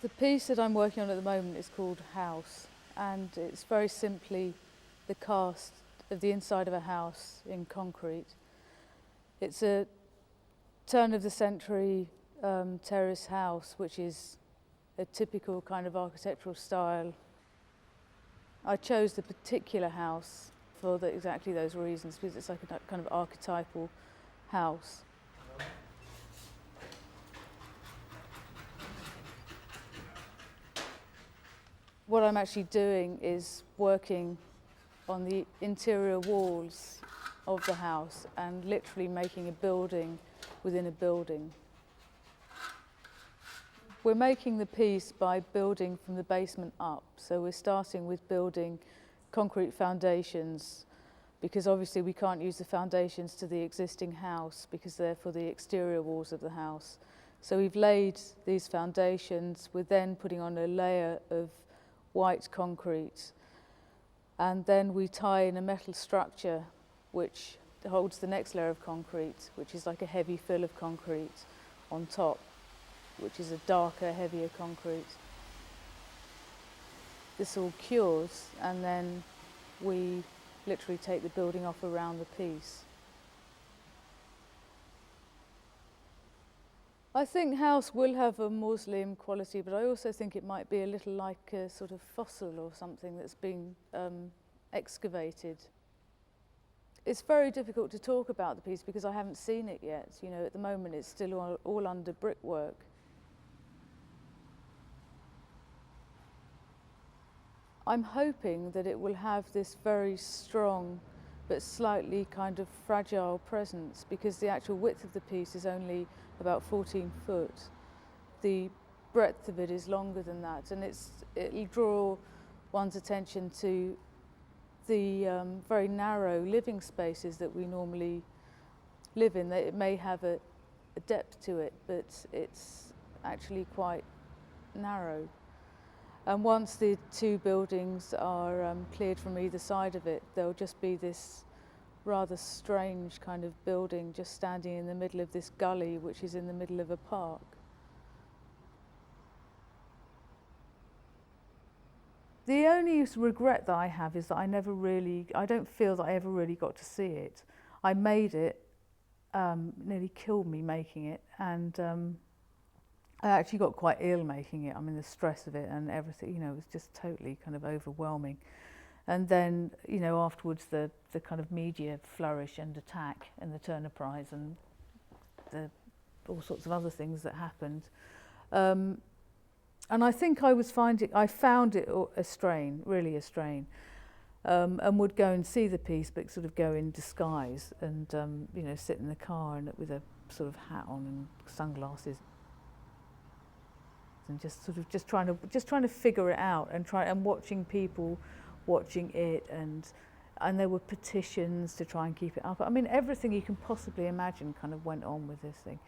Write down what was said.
The piece that I'm working on at the moment is called House, and it's very simply the cast of the inside of a house in concrete. It's a turn of the century terraced house, which is a typical kind of architectural style. I chose the particular house for exactly those reasons, because it's like a kind of archetypal house. What I'm actually doing is working on the interior walls of the house and literally making a building within a building. We're making the piece by building from the basement up. So we're starting with building concrete foundations, because obviously we can't use the foundations to the existing house because they're for the exterior walls of the house. So we've laid these foundations. We're then putting on a layer of white concrete, and then we tie in a metal structure which holds the next layer of concrete, which is like a heavy fill of concrete on top, which is a darker, heavier concrete. This all cures, and then we literally take the building off around the piece. I think house will have a mausoleum quality, but I also think it might be a little like a sort of fossil or something that's been excavated. It's very difficult to talk about the piece because I haven't seen it yet. You know, at the moment it's still all under brickwork. I'm hoping that it will have this very strong but slightly kind of fragile presence, because the actual width of the piece is only about 14 foot. The breadth of it is longer than that, and it'll draw one's attention to the very narrow living spaces that we normally live in. It may have a depth to it, but it's actually quite narrow. And once the two buildings are cleared from either side of it, there'll just be this rather strange kind of building just standing in the middle of this gully, which is in the middle of a park. The only regret that I have is that I don't feel that I ever really got to see it. I made it, nearly killed me making it, and I actually got quite ill making it. I mean, the stress of it and everything, you know, was just totally kind of overwhelming. And then, you know, afterwards the kind of media flourish and attack and the Turner Prize and all sorts of other things that happened. And I think I found it a strain, really a strain, and would go and see the piece, but sort of go in disguise and, you know, sit in the car and with a sort of hat on and sunglasses, and just trying to figure it out and watching people watching it, and there were petitions to try and keep it up. I mean, everything you can possibly imagine kind of went on with this thing.